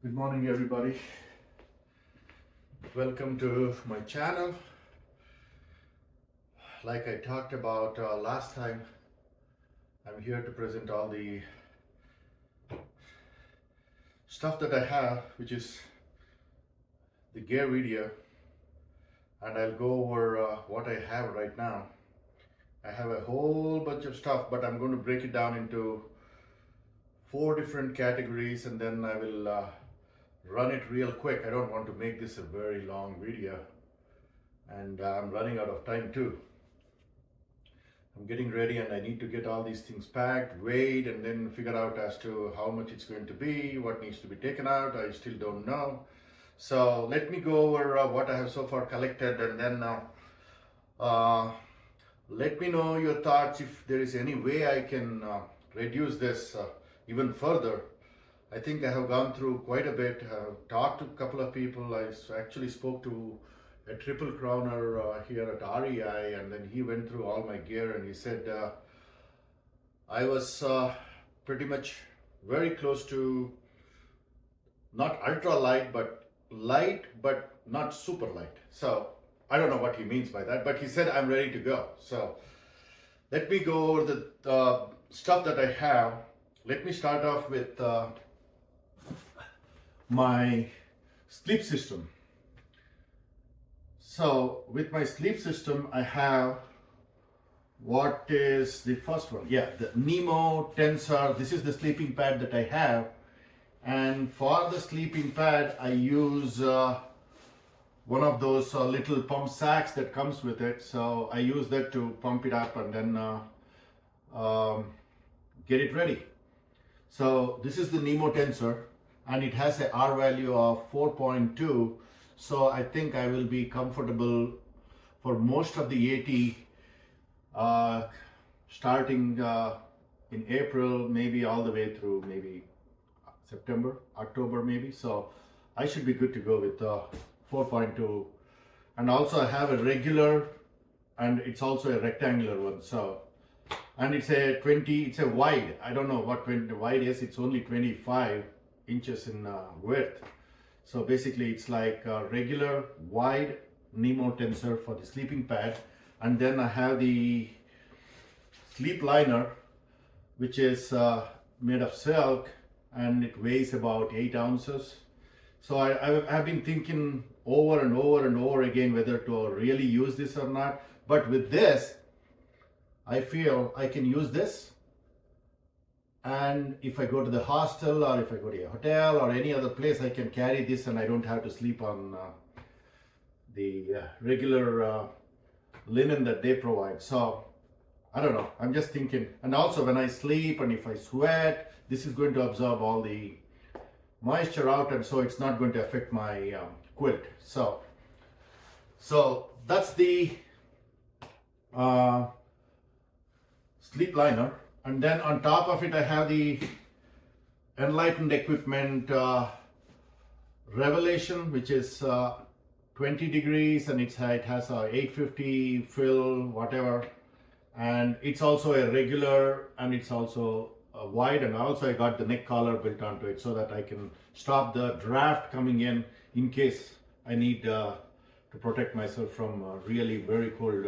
Good morning, everybody. Welcome to my channel. Like I talked about last time, I'm here to present all the stuff that I have, which is the gear video, and I'll go over what I have right now. I have a whole bunch of stuff, but I'm going to break it down into 4 different categories, and then I will run it real quick. I don't want to make this a very long video, and I'm running out of time too. I'm getting ready and I need to get all these things packed, weighed, and then figure out as to how much it's going to be, what needs to be taken out. I still don't know. So let me go over what I have so far collected, and then let me know your thoughts if there is any way I can reduce this even further. I think I have gone through quite a bit. I've talked to a couple of people. I actually spoke to a triple crowner here at REI, and then he went through all my gear, and he said I was pretty much very close to not ultra light, but light, but not super light. So I don't know what he means by that, but he said I'm ready to go. So let me go over the stuff that I have. Let me start off with my sleep system. So with my sleep system, I have, what is the first one? Yeah, the Nemo Tensor. This is the sleeping pad that I have. And for the sleeping pad, I use one of those little pump sacks that comes with it. So I use that to pump it up and then get it ready. So this is the Nemo Tensor, and it has a R value of 4.2. So I think I will be comfortable for most of the AT starting in April, maybe all the way through maybe September, October maybe. So I should be good to go with 4.2. And also I have a regular, and it's also a rectangular one. So, and it's a wide. I don't know what wide is. It's only 25 inches in width. So basically it's like a regular wide Nemo Tensor for the sleeping pad. And then I have the sleep liner, which is made of silk, and it weighs about 8 ounces. So I have been thinking over and over and over again whether to really use this or not. But with this, I feel I can use this. And if I go to the hostel, or if I go to a hotel or any other place, I can carry this and I don't have to sleep on the regular linen that they provide. So I don't know, I'm just thinking. And also when I sleep and if I sweat, this is going to absorb all the moisture out, and so it's not going to affect my quilt. So that's the sleep liner. And then on top of it, I have the Enlightened Equipment Revelation, which is 20 degrees, and it has a 850 fill, whatever. And it's also a regular, and it's also wide, and also I got the neck collar built onto it so that I can stop the draft coming in case I need to protect myself from really very cold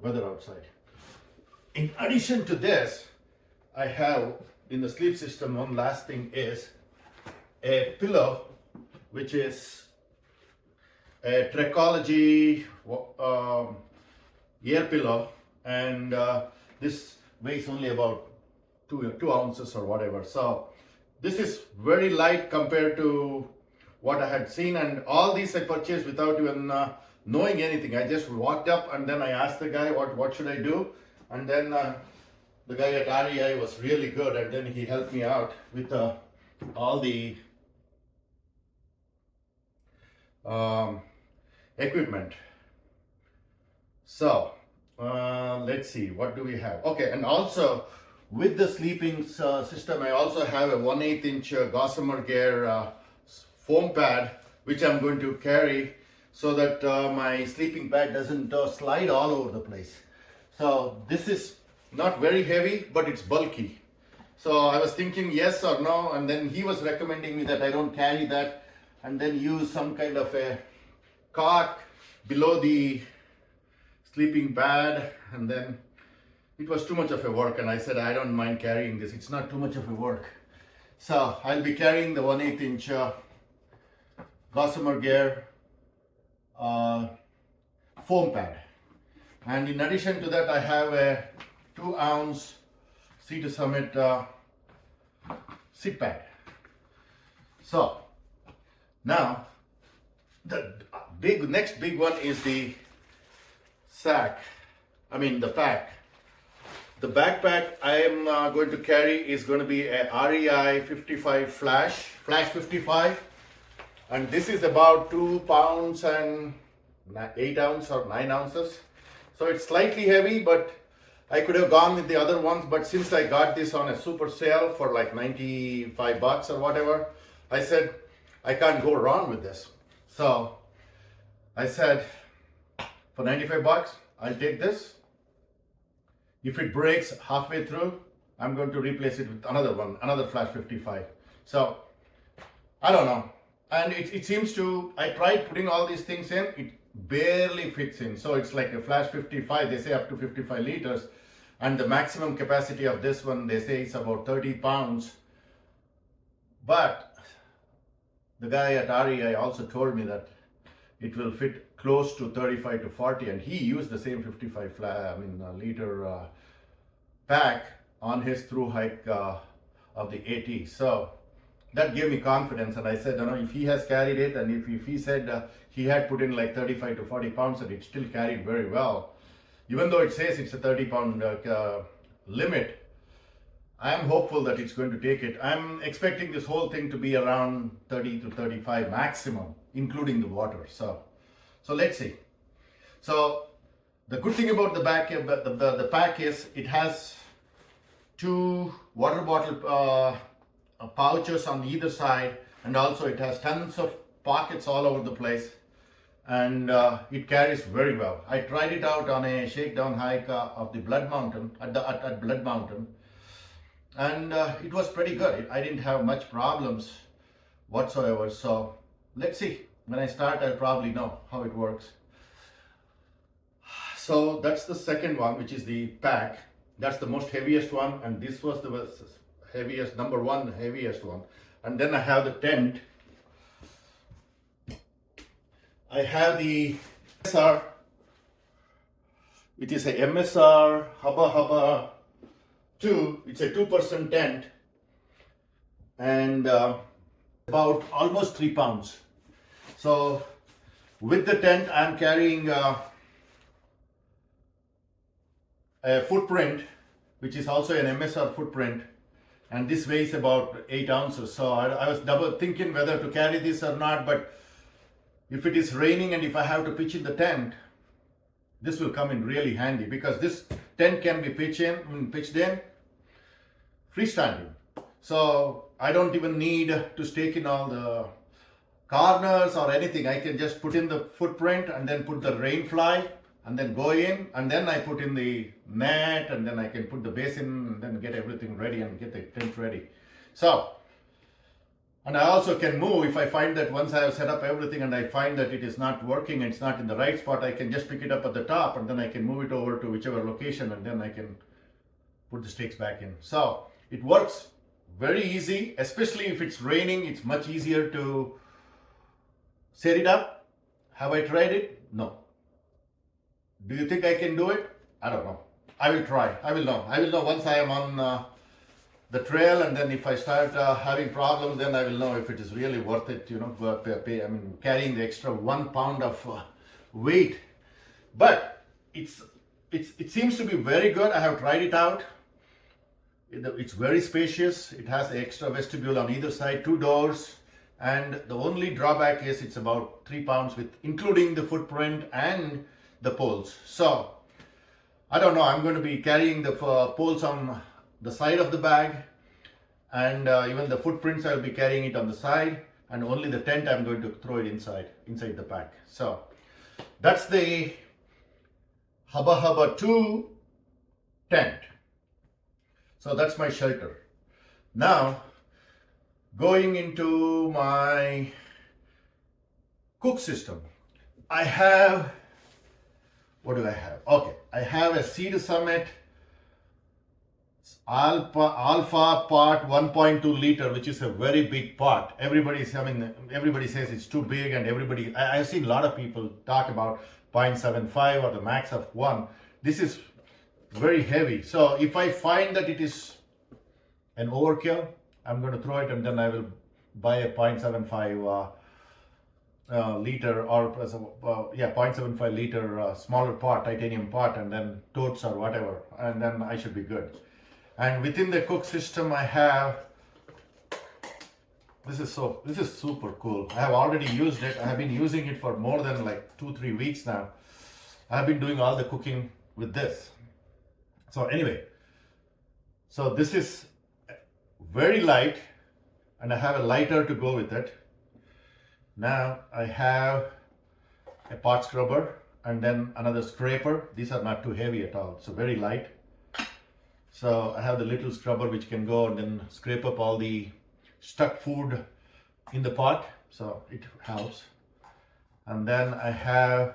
weather outside. In addition to this, I have in the sleep system, one last thing is a pillow, which is a Thruhike ear pillow, and this weighs only about 2 ounces or whatever. So this is very light compared to what I had seen, and all these I purchased without even knowing anything. I just walked up and then I asked the guy what should I do. And then the guy at REI was really good, and then he helped me out with all the equipment. So let's see, what do we have? Okay, and also with the sleeping system, I also have a 1/8 inch Gossamer Gear foam pad, which I'm going to carry so that my sleeping bag doesn't slide all over the place. So this is not very heavy, but it's bulky. So I was thinking yes or no, and then he was recommending me that I don't carry that and then use some kind of a cot below the sleeping bag, and then it was too much of a work, and I said I don't mind carrying this, it's not too much of a work. So I'll be carrying the 1/8 inch gossamer gear foam pad, and in addition to that I have a 2 ounce Sea to Summit sit pad. So now the next big one is the pack. The backpack I am going to carry is going to be a REI 55 flash 55, and this is about 2 pounds and 8 ounces or 9 ounces. So it's slightly heavy, but I could have gone with the other ones, but since I got this on a super sale for like $95 or whatever, I said I can't go wrong with this. So I said for $95 I'll take this. If it breaks halfway through, I'm going to replace it with another one, another flash 55. So I don't know, and it seems to, I tried putting all these things in, it barely fits in. So it's like a flash 55, they say up to 55 liters, and the maximum capacity of this one they say is about 30 pounds. But the guy at REI also told me that it will fit close to 35 to 40, and he used the same 55 liter pack on his Thruhike of the AT. So that gave me confidence, and I said, if he has carried it, and if he said he had put in like 35 to 40 pounds and it still carried very well, even though it says it's a 30-pound limit, I am hopeful that it's going to take it. I'm expecting this whole thing to be around 30 to 35 maximum, including the water. So let's see. So the good thing about the pack is it has 2 water bottle pouches on either side, and also it has tons of pockets all over the place, and it carries very well. I tried it out on a shakedown hike of the Blood Mountain at Blood Mountain, and it was pretty good. I didn't have much problems whatsoever. So let's see. When I start, I'll probably know how it works. So that's the second one, which is the pack. That's the most heaviest one, and this was the heaviest, number one heaviest one. And then I have the tent. I have the MSR. It is a MSR Hubba 2. It's a 2% tent, and about almost 3 pounds. So with the tent, I'm carrying a footprint, which is also an MSR footprint, and this weighs about 8 ounces. So I was double thinking whether to carry this or not, but if it is raining and if I have to pitch in the tent, this will come in really handy, because this tent can be pitched in freestanding. So I don't even need to stake in all the corners or anything. I can just put in the footprint and then put the rain fly and then go in, and then I put in the net, and then I can put the basin and then get everything ready and get the tent ready. So, and I also can move if I find that once I have set up everything and I find that it is not working, it's not in the right spot, I can just pick it up at the top and then I can move it over to whichever location, and then I can put the stakes back in. So it works very easy, especially if it's raining. It's much easier to set it up. Have I tried it? No. Do you think I can do it? I don't know. I will try. I will know. I will know once I am on the trail, and then if I start having problems, then I will know if it is really worth it, carrying the extra 1 pound of weight. But it seems to be very good. I have tried it out. It's very spacious. It has the extra vestibule on either side, 2 doors, and the only drawback is it's about 3 pounds with including the footprint and the poles. So I don't know. I'm going to be carrying the poles on the side of the bag, and even the footprints I'll be carrying it on the side, and only the tent I'm going to throw it inside the pack. So that's the Hubba 2 tent. So that's my shelter. Now, going into my cook system, I have, what do I have? Okay, I have a Seed Summit Alpha Part 1.2 liter, which is a very big pot. Everybody says it's too big, and I've seen a lot of people talk about 0.75 or the max of 1. This is very heavy. So if I find that it is an overkill, I'm going to throw it, and then I will buy a 0.75 liter or 0.75 liter smaller pot, titanium pot, and then totes or whatever, and then I should be good. And within the cook system, I have, this is super cool. I have already used it. I have been using it for more than like 2-3 weeks now. I have been doing all the cooking with this. So anyway, so this is very light, and I have a lighter to go with it. Now I have a pot scrubber and then another scraper. These are not too heavy at all, so very light. So I have the little scrubber which can go and then scrape up all the stuck food in the pot, so it helps. And then I have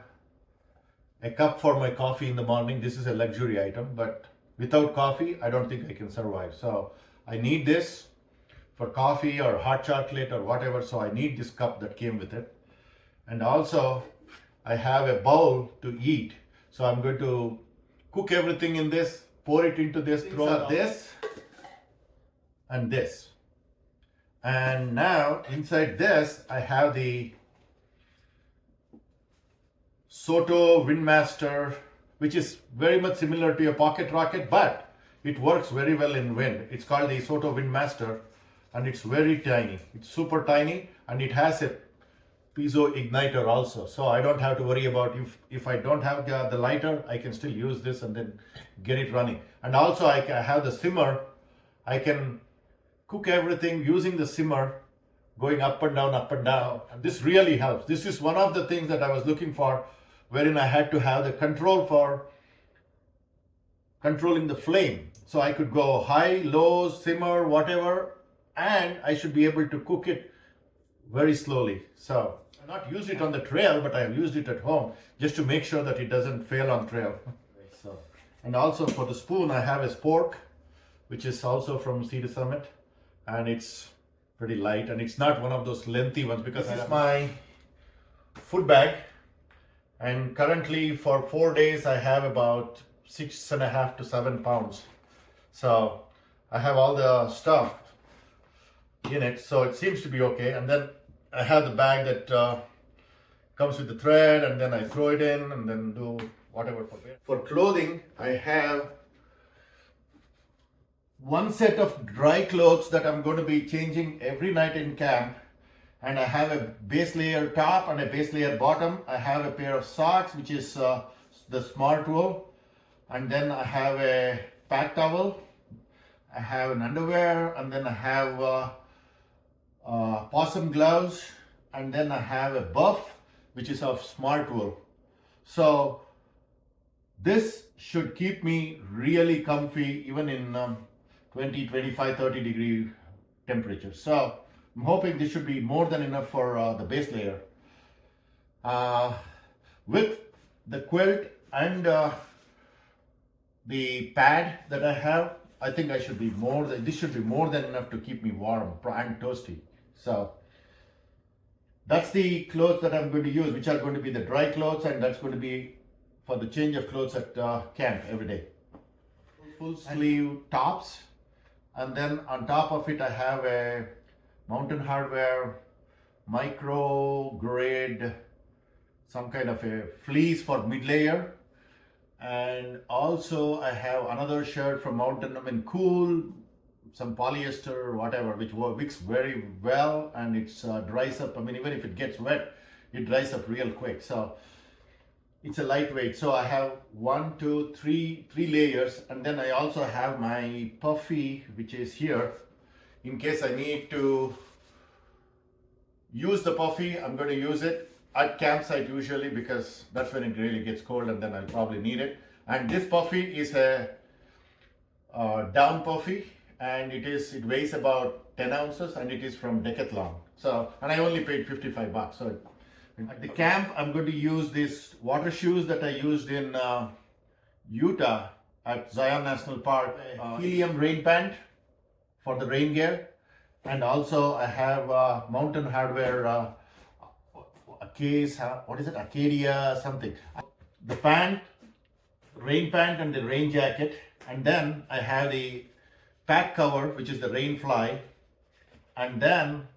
a cup for my coffee in the morning. This is a luxury item, but without coffee, I don't think I can survive. So I need this for coffee or hot chocolate or whatever, so I need this cup that came with it. And also I have a bowl to eat, so I'm going to cook everything in this, pour it into this, throw this and this. And now inside this I have the Soto Windmaster, which is very much similar to a pocket rocket, but it works very well in wind. It's called the Soto Windmaster, and it's very tiny. It's super tiny, and it has a piezo igniter also. So I don't have to worry about if I don't have the lighter, I can still use this and then get it running. And also I have the simmer. I can cook everything using the simmer, going up and down, up and down. And this really helps. This is one of the things that I was looking for, wherein I had to have the control for controlling the flame. So I could go high, low, simmer, whatever, and I should be able to cook it very slowly. So I've not used it on the trail, but I have used it at home just to make sure that it doesn't fail on trail. So, and also for the spoon, I have a spork, which is also from Seed Summit, and it's pretty light, and it's not one of those lengthy ones, because this is my food bag, and currently for 4 days I have about 6.5 to 7 pounds. So I have all the stuff in it, so it seems to be okay. And then I have the bag that comes with the thread, and then I throw it in and then do whatever for it. For clothing, I have one set of dry clothes that I'm going to be changing every night in camp, and I have a base layer top and a base layer bottom. I have a pair of socks, which is the smart wool, and then I have a pack towel, I have an underwear, and then I have possum gloves, and then I have a buff, which is of smart wool. So this should keep me really comfy even in 20, 25, 30 degree temperatures. So I'm hoping this should be more than enough for the base layer. With the quilt and the pad that I have, I think this should be more than enough to keep me warm and toasty. So that's the clothes that I'm going to use, which are going to be the dry clothes, and that's going to be for the change of clothes at camp every day. Full sleeve tops, and then on top of it I have a Mountain Hardware micro grade, some kind of a fleece for mid layer. And also I have another shirt from Mountain, Cool, some polyester or whatever, which wicks very well, and it dries up. Even if it gets wet, it dries up real quick. So it's a lightweight. So I have 1, 2, 3 layers, and then I also have my puffy, which is here. In case I need to use the puffy, I'm going to use it at campsite usually, because that's when it really gets cold, and then I'll probably need it. And this puffy is a down puffy, and it weighs about 10 ounces, and it is from Decathlon. So, and I only paid $55. So at the camp, I'm going to use these water shoes that I used in Utah at Zion National Park. Helium rain pant for the rain gear, and also I have Mountain Hardware a case. What is it? Acadia something. The pant, rain pant, and the rain jacket, and then I have the pack cover, which is the rain fly, and then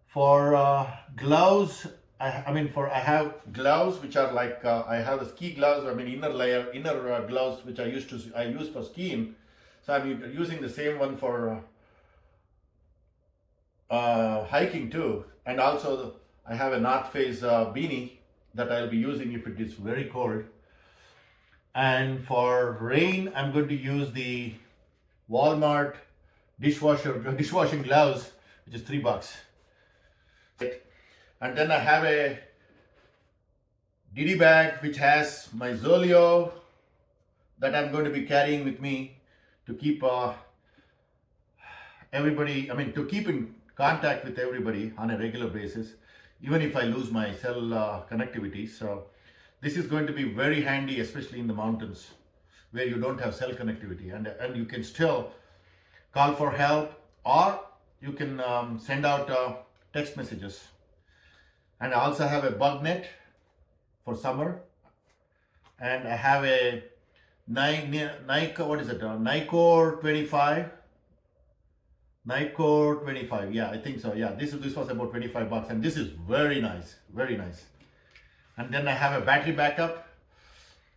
for gloves, I have gloves which are like I have the ski gloves. Inner gloves which I use for skiing. So I'm using the same one for hiking too. And also I have a North Face beanie that I'll be using if it is very cold. And for rain, I'm going to use the Walmart dishwashing gloves, which is $3. And then I have a DD bag which has my Zolio that I'm going to be carrying with me to keep to keep in contact with everybody on a regular basis, even if I lose my cell connectivity. So this is going to be very handy, especially in the mountains where you don't have cell connectivity, and you can still call for help, or you can send out text messages. And I also have a bug net for summer, and I have a Nicor 25. Nicor 25, yeah, I think so. Yeah, this was about $25, and this is very nice, very nice. And then I have a battery backup.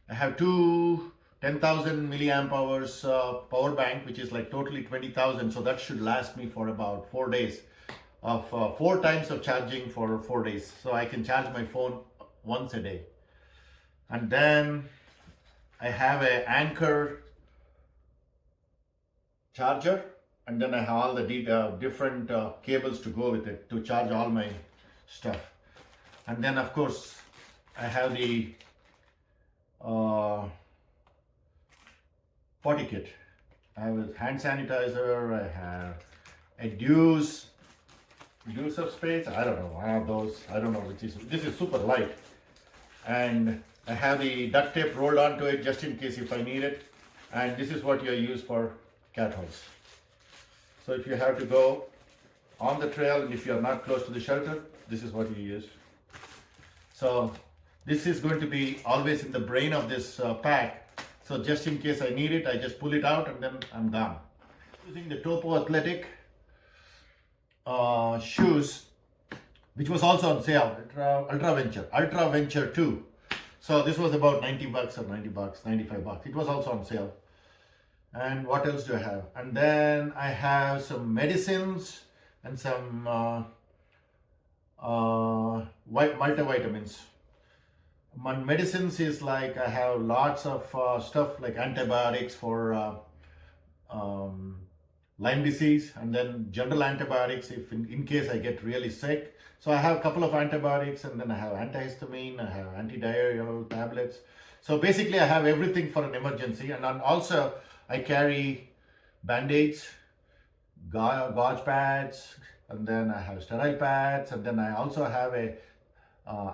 I have two 10,000 milliamp hours power bank, which is like totally 20,000. So that should last me for about 4 days of 4 times of charging for 4 days. So I can charge my phone once a day. And then I have a Anchor charger, and then I have all the different cables to go with it to charge all my stuff. And then of course I have the potty kit. I have a hand sanitizer, I have a Deuce of space. I don't know, I have those. I don't know this is super light. And I have the duct tape rolled onto it just in case if I need it. And this is what you use for cat house. So if you have to go on the trail, and if you are not close to the shelter, this is what you use. So this is going to be always in the brain of this pack. So just in case I need it, I just pull it out and then I'm done. Using the Topo Athletic shoes, which was also on sale, Ultra Venture 2. So this was about $90 or $90, $95. It was also on sale. And what else do I have? And then I have some medicines and some multivitamins. My medicines is like I have lots of stuff like antibiotics for Lyme disease, and then general antibiotics if in case I get really sick. So I have a couple of antibiotics, and then I have antihistamine, I have antidiarrheal tablets. So basically I have everything for an emergency. And then also I carry band-aids, gauze pads, and then I have sterile pads, and then I also have a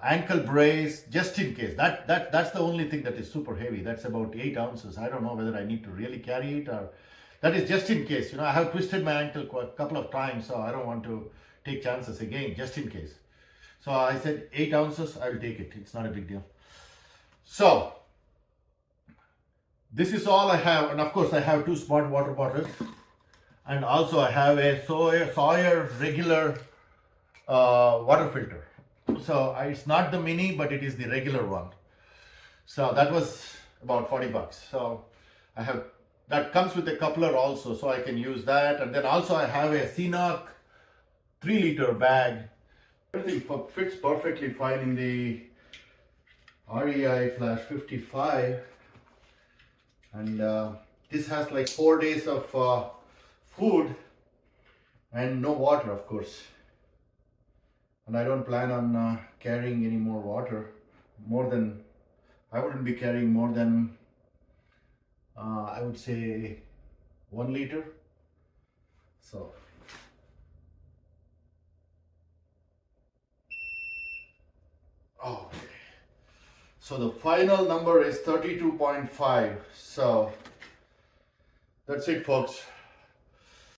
ankle brace just in case. That's the only thing that is super heavy. That's about 8 ounces. I don't know whether I need to really carry it, or that is just in case. I have twisted my ankle a couple of times, so I don't want to take chances again, just in case. So I said 8 ounces, I will take it. It's not a big deal. So this is all I have. And of course I have 2 smart water bottles, and also I have a Sawyer regular water filter. So it's not the mini, but it is the regular one. So that was about $40. So I have, that comes with a coupler also, so I can use that. And then also I have a CNOC 3-liter bag. Everything fits perfectly fine in the REI Flash 55. And this has like 4 days of food and no water, of course. And I don't plan on carrying any more water. I wouldn't be carrying more than, I would say 1 liter. So okay. So the final number is 32.5. So that's it, folks.